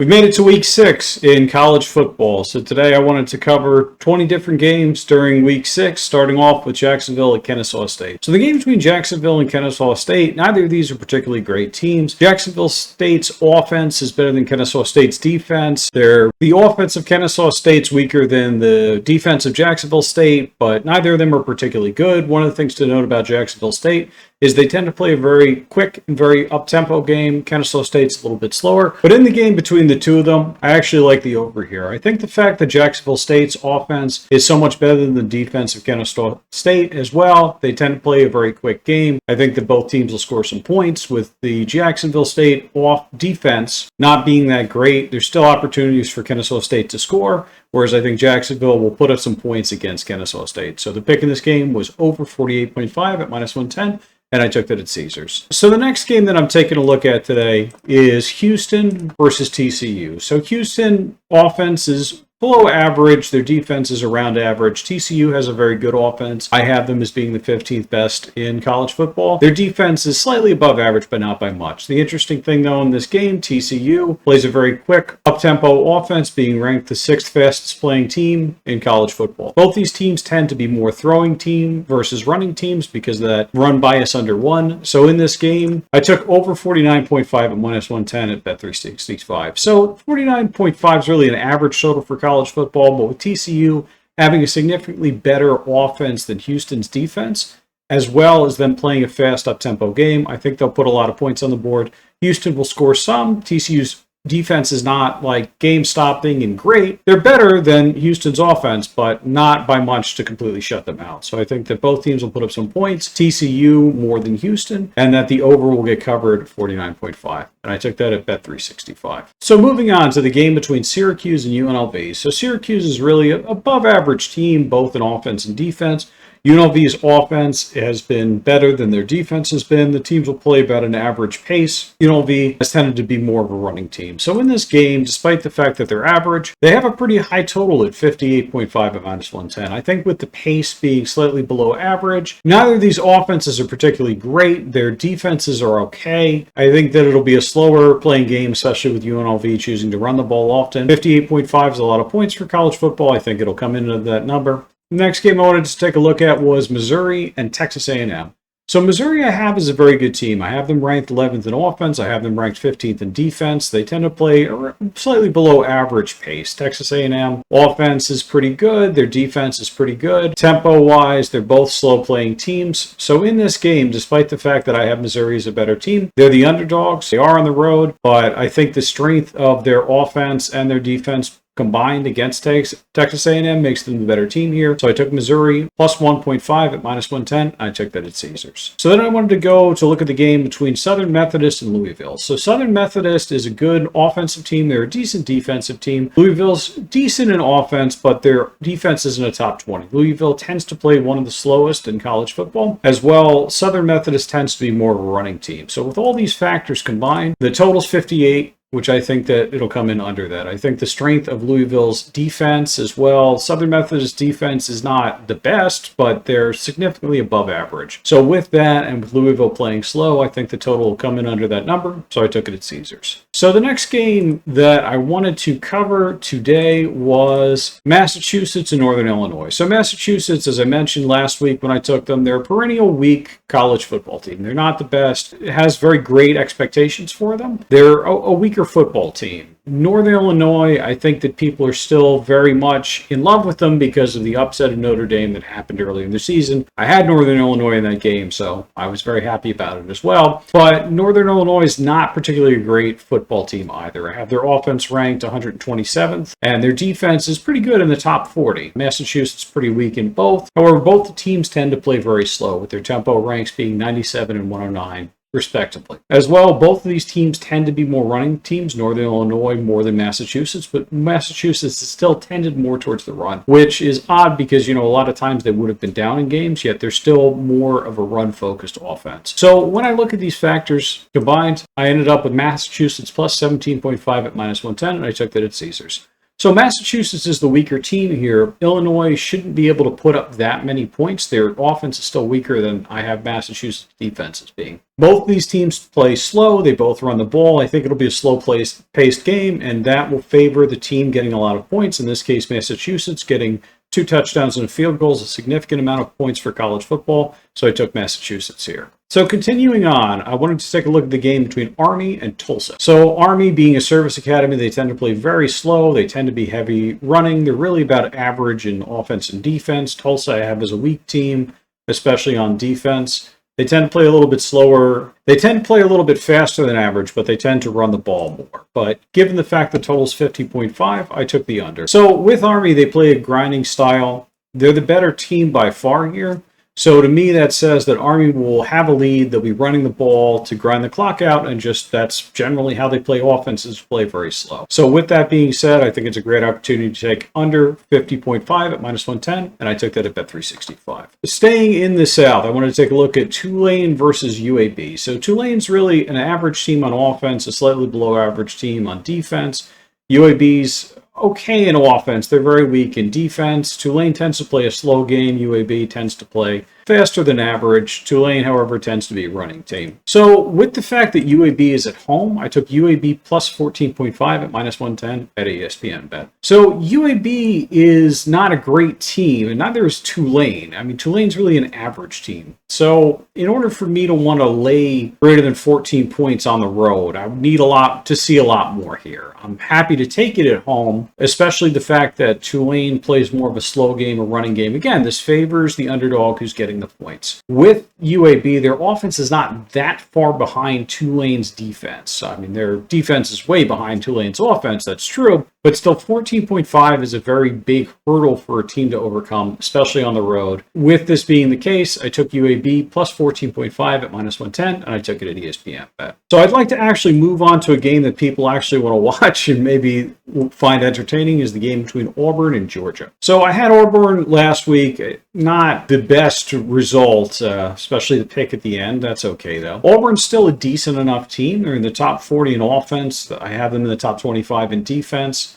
We made it to week 6 in college football. So today I wanted to cover 20 different games during week 6, starting off with Jacksonville and Kennesaw State. So the game between Jacksonville and Kennesaw State, neither of these are particularly great teams. Jacksonville State's offense is better than Kennesaw State's defense. The offense of Kennesaw State's weaker than the defense of Jacksonville State, but neither of them are particularly good. One of the things to note about Jacksonville State is they tend to play a very quick and very up-tempo game. Kennesaw State's a little bit slower. But in the game between the two of them, I actually like the over here. I think the fact that Jacksonville State's offense is so much better than the defense of Kennesaw State as well. They tend to play a very quick game. I think that both teams will score some points. With the Jacksonville State defense not being that great, there's still opportunities for Kennesaw State to score, whereas I think Jacksonville will put up some points against Kennesaw State. So the pick in this game was over 48.5 at minus 110. And I took that at Caesars. So the next game that I'm taking a look at today is Houston versus TCU. So Houston offense is below average. Their defense is around average. TCU has a very good offense. I have them as being the 15th best in college football. Their defense is slightly above average, but not by much. The interesting thing, though, in this game, TCU plays a very quick, up-tempo offense, being ranked the 6th fastest playing team in college football. Both these teams tend to be more throwing team versus running teams because of that run bias under 1. So in this game, I took over 49.5 at minus 110 at Bet365. So 49.5 is really an average total for college football, but with TCU having a significantly better offense than Houston's defense, as well as them playing a fast up-tempo game, I think they'll put a lot of points on the board. Houston will score some. TCU's defense is not like game-stopping and great. They're better than Houston's offense, but not by much to completely shut them out. So I think that both teams will put up some points, TCU more than Houston, and that the over will get covered at 49.5. And I took that at Bet365. So moving on to the game between Syracuse and UNLV. So Syracuse is really an above-average team, both in offense and defense. UNLV's offense has been better than their defense has been. The teams will play about an average pace. UNLV has tended to be more of a running team. So in this game, despite the fact that they're average, they have a pretty high total at 58.5 at minus 110. I think with the pace being slightly below average, neither of these offenses are particularly great. Their defenses are okay. I think that it'll be a slower playing game, especially with UNLV choosing to run the ball often. 58.5 is a lot of points for college football. I think it'll come into that number. The next game I wanted to take a look at was Missouri and Texas A&M. So Missouri I have is a very good team. I have them ranked 11th in offense. I have them ranked 15th in defense. They tend to play a slightly below average pace. Texas A&M offense is pretty good. Their defense is pretty good. Tempo-wise, they're both slow-playing teams. So in this game, despite the fact that I have Missouri as a better team, they're the underdogs. They are on the road, but I think the strength of their offense and their defense combined against Texas A&M makes them the better team here. So I took Missouri plus 1.5 at minus 110. I took that at Caesars. So then I wanted to go to look at the game between Southern Methodist and Louisville. So Southern Methodist is a good offensive team. They're a decent defensive team. Louisville's decent in offense, but their defense isn't a top 20. Louisville tends to play one of the slowest in college football. As well, Southern Methodist tends to be more of a running team. So with all these factors combined, the total's 58. Which I think that it'll come in under that. I think the strength of Louisville's defense as well. Southern Methodist defense is not the best, but they're significantly above average. So with that, and with Louisville playing slow, I think the total will come in under that number. So I took it at Caesars. So the next game that I wanted to cover today was Massachusetts and Northern Illinois. So Massachusetts, as I mentioned last week when I took them, they're a perennial weak college football team. They're not the best. It has very great expectations for them. They're a weaker football team. Northern Illinois, I think that people are still very much in love with them because of the upset of Notre Dame that happened early in the season. I had Northern Illinois in that game, so I was very happy about it as well. But Northern Illinois is not particularly a great football team either. I have their offense ranked 127th, and their defense is pretty good in the top 40. Massachusetts is pretty weak in both. However, both the teams tend to play very slow, with their tempo ranks being 97 and 109. Respectively. As well, both of these teams tend to be more running teams, Northern Illinois more than Massachusetts, but Massachusetts has still tended more towards the run, which is odd because, a lot of times they would have been down in games, yet they're still more of a run-focused offense. So when I look at these factors combined, I ended up with Massachusetts plus 17.5 at minus 110, and I took that at Caesars. So Massachusetts is the weaker team here. Illinois shouldn't be able to put up that many points. Their offense is still weaker than I have Massachusetts defense as being. Both these teams play slow. They both run the ball. I think it'll be a slow-paced game, and that will favor the team getting a lot of points. In this case, Massachusetts getting 2 touchdowns and a field goal is a significant amount of points for college football, so I took Massachusetts here. So continuing on, I wanted to take a look at the game between Army and Tulsa. So Army, being a service academy, they tend to play very slow. They tend to be heavy running. They're really about average in offense and defense. Tulsa I have as a weak team, especially on defense. They tend to play a little bit slower. They tend to play a little bit faster than average, but they tend to run the ball more. But given the fact the total's 50.5, I took the under. So with Army, they play a grinding style. They're the better team by far here. So to me, that says that Army will have a lead. They'll be running the ball to grind the clock out, and just that's generally how they play offenses, play very slow. So with that being said, I think it's a great opportunity to take under 50.5 at -110, and I took that at Bet365. Staying in the South, I wanted to take a look at Tulane versus UAB. So Tulane's really an average team on offense, a slightly below average team on defense. UAB's okay in offense. They're very weak in defense. Tulane tends to play a slow game. UAB tends to play faster than average. Tulane, however, tends to be a running team. So with the fact that UAB is at home, I took UAB plus 14.5 at -110 at ESPN Bet. So UAB is not a great team, and neither is Tulane. I mean, Tulane's really an average team. So in order for me to want to lay greater than 14 points on the road, I would need to see a lot more here. I'm happy to take it at home, especially the fact that Tulane plays more of a slow game, a running game. Again, this favors the underdog who's getting the points. With UAB, their offense is not that far behind Tulane's defense. I mean, their defense is way behind Tulane's offense, that's true, but still 14.5 is a very big hurdle for a team to overcome, especially on the road. With this being the case, I took UAB plus 14.5 at -110, and I took it at ESPN Bet. So I'd like to actually move on to a game that people actually want to watch and maybe find entertaining, is the game between Auburn and Georgia. So I had Auburn last week, not the best result, especially the pick at the end. That's okay, though. Auburn's still a decent enough team. They're in the top 40 in offense. I have them in the top 25 in defense.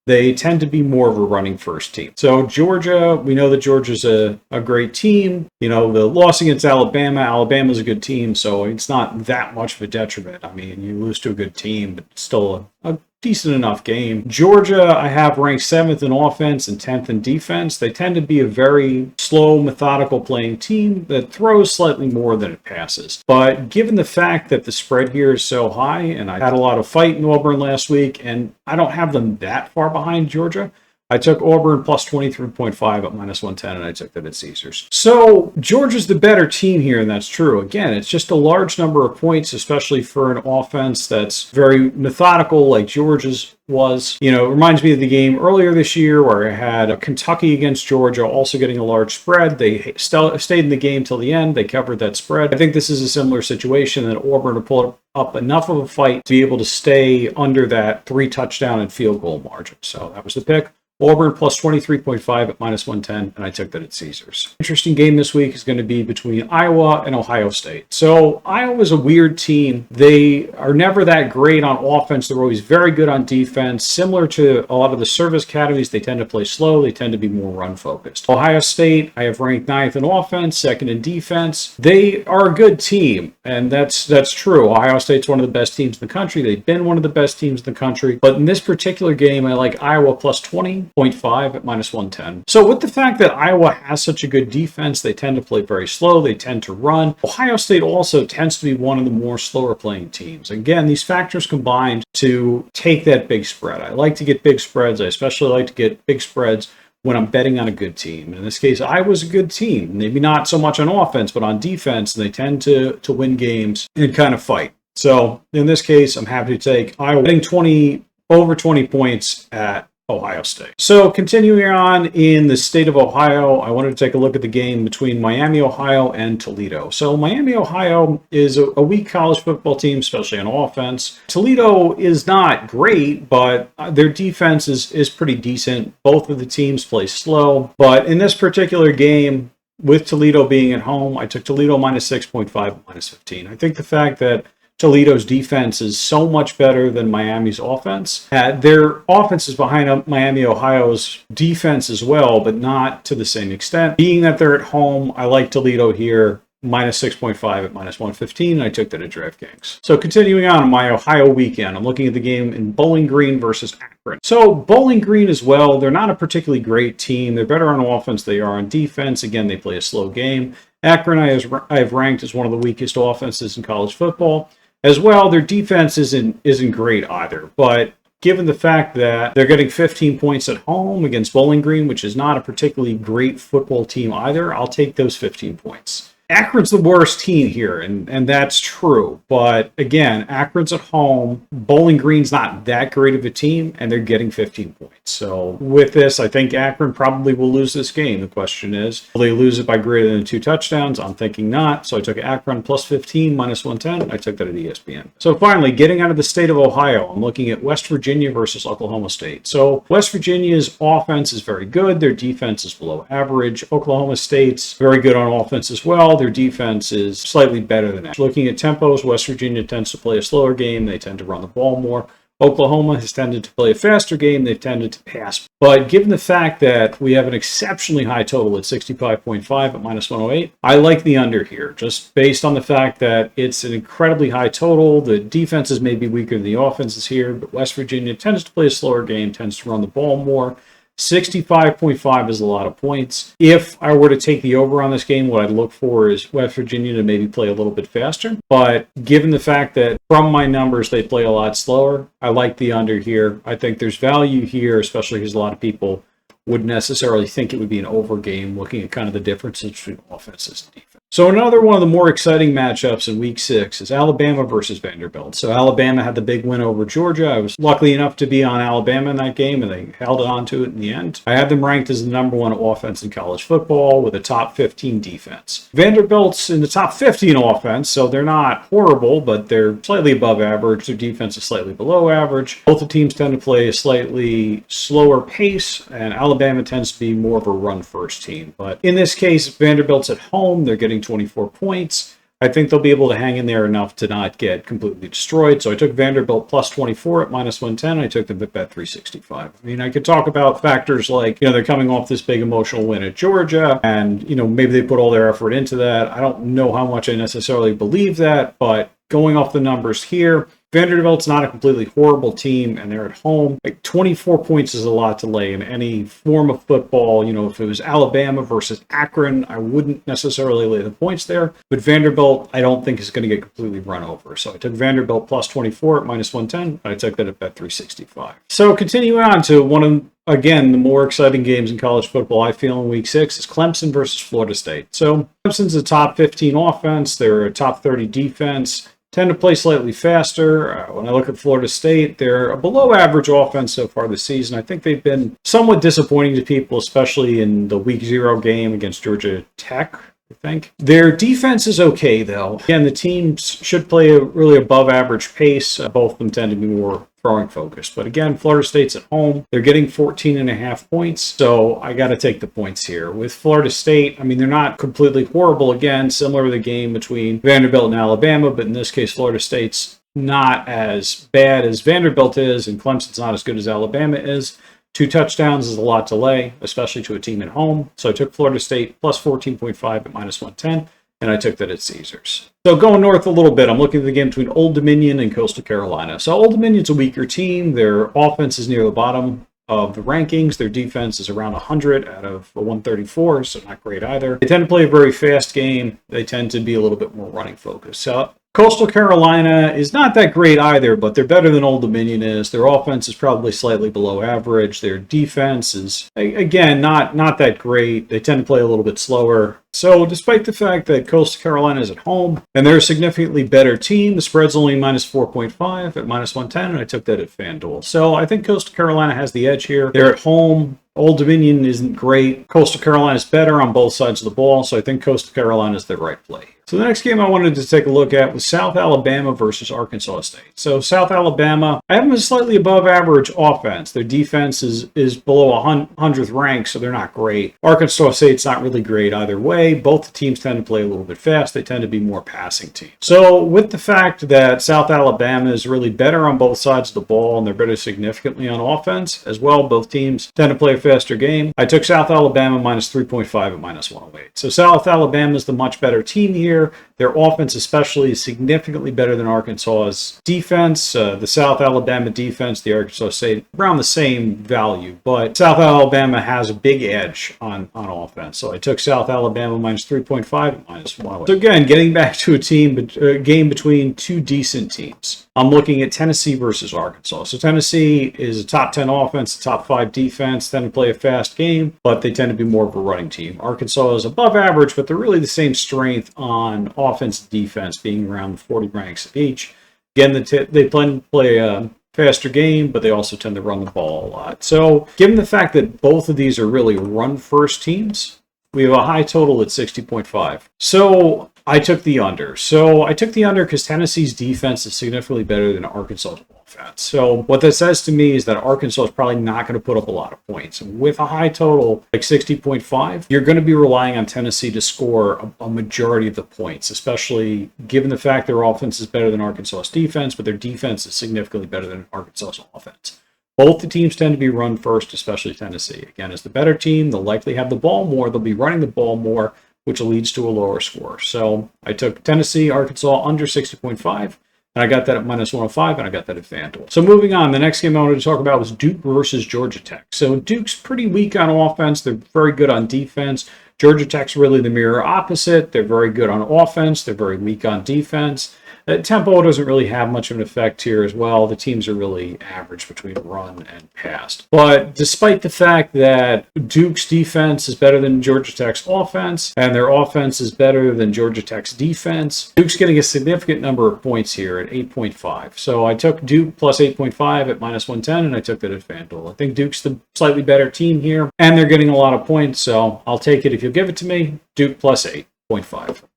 They tend to be more of a running first team. So Georgia, we know that Georgia's a great team. You know, the loss against Alabama, Alabama's a good team, so it's not that much of a detriment. I mean, you lose to a good team, but it's still a decent enough game. Georgia, I have ranked 7th in offense and 10th in defense. They tend to be a very slow, methodical playing team that throws slightly more than it passes. But given the fact that the spread here is so high, and I had a lot of fight in Auburn last week, and I don't have them that far behind Georgia, I took Auburn plus 23.5 at -110, and I took that at Caesars. So Georgia's the better team here, and that's true. Again, it's just a large number of points, especially for an offense that's very methodical like Georgia's was. You know, it reminds me of the game earlier this year where I had Kentucky against Georgia also getting a large spread. They stayed in the game till the end. They covered that spread. I think this is a similar situation, that Auburn to pull up enough of a fight to be able to stay under that 3 touchdown and field goal margin. So that was the pick. Auburn plus 23.5 at -110, and I took that at Caesars. Interesting game this week is going to be between Iowa and Ohio State. So Iowa's a weird team. They are never that great on offense. They're always very good on defense. Similar to a lot of the service academies, they tend to play slow. They tend to be more run-focused. Ohio State, I have ranked 9th in offense, 2nd in defense. They are a good team, and that's true. Ohio State's one of the best teams in the country. They've been one of the best teams in the country. But in this particular game, I like Iowa plus 20.5 at -110. So with the fact that Iowa has such a good defense, they tend to play very slow. They tend to run. Ohio State also tends to be one of the more slower playing teams. Again, these factors combined to take that big spread. I like to get big spreads. I especially like to get big spreads when I'm betting on a good team. In this case, Iowa's a good team. Maybe not so much on offense, but on defense, and they tend to win games and kind of fight. So in this case, I'm happy to take Iowa betting over 20 points at Ohio State. So continuing on in the state of Ohio, I wanted to take a look at the game between Miami, Ohio and Toledo. So Miami, Ohio is a weak college football team, especially on offense. Toledo is not great, but their defense is pretty decent. Both of the teams play slow. But in this particular game, with Toledo being at home, I took Toledo -6.5, -15. I think the fact that Toledo's defense is so much better than Miami's offense. Their offense is behind Miami, Ohio's defense as well, but not to the same extent. Being that they're at home, I like Toledo here. Minus 6.5 at minus 115, and I took that at DraftKings. So continuing on my Ohio weekend, I'm looking at the game in Bowling Green versus Akron. So Bowling Green as well, they're not a particularly great team. They're better on offense than they are on defense. Again, they play a slow game. Akron I have ranked as one of the weakest offenses in college football. As well, their defense isn't great either, but given the fact that they're getting 15 points at home against Bowling Green, which is not a particularly great football team either, I'll take those 15 points. Akron's the worst team here, and that's true. But again, Akron's at home. Bowling Green's not that great of a team, and they're getting 15 points. So with this, I think Akron probably will lose this game. The question is, will they lose it by greater than 2 touchdowns? I'm thinking not. So I took Akron plus 15, minus 110. I took that at ESPN. So finally, getting out of the state of Ohio, I'm looking at West Virginia versus Oklahoma State. So West Virginia's offense is very good. Their defense is below average. Oklahoma State's very good on offense as well. Their defense is slightly better than that. Looking at tempos, West Virginia tends to play a slower game. They tend to run the ball more. Oklahoma has tended to play a faster game. They've tended to pass. But given the fact that we have an exceptionally high total at 65.5 at minus 108, I like the under here, just based on the fact that it's an incredibly high total. The defenses may be weaker than the offenses here, but West Virginia tends to play a slower game, tends to run the ball more. 65.5 is a lot of points. If I were to take the over on this game, what I'd look for is West Virginia to maybe play a little bit faster. But given the fact that from my numbers, they play a lot slower, I like the under here. I think there's value here, especially because a lot of people wouldn't necessarily think it would be an over game, looking at kind of the differences between offenses and defense. So another one of the more exciting matchups in Week 6 is Alabama versus Vanderbilt. So Alabama had the big win over Georgia. I was lucky enough to be on Alabama in that game, and they held on to it in the end. I had them ranked as the #1 offense in college football with a top 15 defense. Vanderbilt's in the top 15 offense, so they're not horrible, but they're slightly above average. Their defense is slightly below average. Both the teams tend to play a slightly slower pace, and Alabama tends to be more of a run-first team. But in this case, Vanderbilt's at home. They're getting 24 points. I think they'll be able to hang in there enough to not get completely destroyed. So I took Vanderbilt plus 24 at minus 110. I took them at bet 365. I mean, I could talk about factors like, they're coming off this big emotional win at Georgia, and, maybe they put all their effort into that. I don't know how much I necessarily believe that, but going off the numbers here, Vanderbilt's not a completely horrible team, and they're at home. 24 points is a lot to lay in any form of football. If it was Alabama versus Akron, I wouldn't necessarily lay the points there. But Vanderbilt, I don't think is going to get completely run over. So I took Vanderbilt plus 24 at minus 110. I took that at bet 365. So continuing on to one of, again, the more exciting games in college football I feel in Week 6 is Clemson versus Florida State. So Clemson's a top 15 offense. They're a top 30 defense. Tend to play slightly faster. When I look at Florida State, they're a below average offense so far this season. I think they've been somewhat disappointing to people, especially in the Week 0 game against Georgia Tech, I think. Their defense is okay, though. Again, the teams should play a really above average pace. Both of them tend to be more throwing focused. But again, Florida State's at home. They're getting 14.5 points, so I got to take the points here. With Florida State, they're not completely horrible. Again, similar to the game between Vanderbilt and Alabama, but in this case, Florida State's not as bad as Vanderbilt is, and Clemson's not as good as Alabama is. 2 touchdowns is a lot to lay, especially to a team at home. So I took Florida State plus 14.5 at minus 110. And I took that at Caesars. So going north a little bit, I'm looking at the game between Old Dominion and Coastal Carolina. So Old Dominion's a weaker team. Their offense is near the bottom of the rankings. Their defense is around 100 out of 134, so not great either. They tend to play a very fast game. They tend to be a little bit more running focused. So Coastal Carolina is not that great either, but they're better than Old Dominion is. Their offense is probably slightly below average. Their defense is, again, not that great. They tend to play a little bit slower. So despite the fact that Coastal Carolina is at home and they're a significantly better team, the spread's only minus 4.5 at minus 110, and I took that at FanDuel. So I think Coastal Carolina has the edge here. They're at home. Old Dominion isn't great. Coastal Carolina is better on both sides of the ball, so I think Coastal Carolina is the right play. So the next game I wanted to take a look at was South Alabama versus Arkansas State. So South Alabama, I have them as slightly above average offense. Their defense is below 100th rank, so they're not great. Arkansas State's not really great either way. Both the teams tend to play a little bit fast. They tend to be more passing teams. So with the fact that South Alabama is really better on both sides of the ball and they're better significantly on offense as well, both teams tend to play a faster game. I took South Alabama minus 3.5 at minus 108. So South Alabama is the much better team here. Their offense especially is significantly better than Arkansas's defense. The South Alabama defense, the Arkansas State, around the same value. But South Alabama has a big edge on offense. So I took South Alabama minus 3.5 at minus 108. So again, getting back to a game between two decent teams. I'm looking at Tennessee versus Arkansas. So Tennessee is a top 10 offense, top 5 defense, tend to play a fast game, but they tend to be more of a running team. Arkansas is above average, but they're really the same strength on offense and defense, being around the 40 ranks each. Again, they play a faster game, but they also tend to run the ball a lot. So given the fact that both of these are really run-first teams, we have a high total at 60.5. So I took the under. So I took the under because Tennessee's defense is significantly better than Arkansas's offense. So what that says to me is that Arkansas is probably not going to put up a lot of points. With a high total like 60.5, you're going to be relying on Tennessee to score a majority of the points, especially given the fact their offense is better than Arkansas's defense, but their defense is significantly better than Arkansas's offense. Both the teams tend to be run first, especially Tennessee. Again, as the better team, they'll likely have the ball more. They'll be running the ball more, which leads to a lower score. So I took Tennessee, Arkansas under 60.5, and I got that at minus 105, and I got that at FanDuel. So moving on, the next game I wanted to talk about was Duke versus Georgia Tech. So Duke's pretty weak on offense. They're very good on defense. Georgia Tech's really the mirror opposite. They're very good on offense. They're very weak on defense. Tempo doesn't really have much of an effect here as well. The teams are really average between run and pass. But despite the fact that Duke's defense is better than Georgia Tech's offense, and their offense is better than Georgia Tech's defense, Duke's getting a significant number of points here at 8.5. So I took Duke plus 8.5 at minus 110, and I took that at FanDuel. I think Duke's the slightly better team here, and they're getting a lot of points, so I'll take it if you'll give it to me. Duke plus 8.5.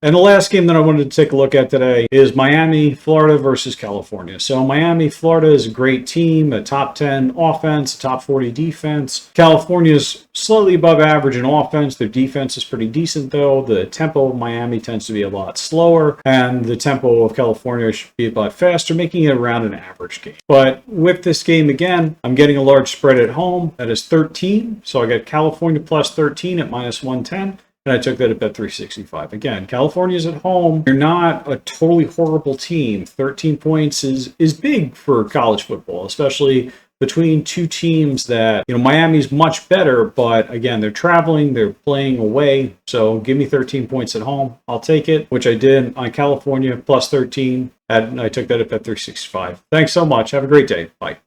And the last game that I wanted to take a look at today is Miami, Florida versus California. So Miami, Florida is a great team, a top 10 offense, a top 40 defense. California is slightly above average in offense. Their defense is pretty decent though. The tempo of Miami tends to be a lot slower, and the tempo of California should be a lot faster, making it around an average game. But with this game again, I'm getting a large spread at home. That is 13. So I got California plus 13 at minus 110. And I took that at Bet365. Again, California's at home. You're not a totally horrible team. 13 points is big for college football, especially between two teams that, Miami's much better, but again, they're traveling, they're playing away. So give me 13 points at home. I'll take it, which I did on California plus 13. And I took that at Bet365. Thanks so much. Have a great day. Bye.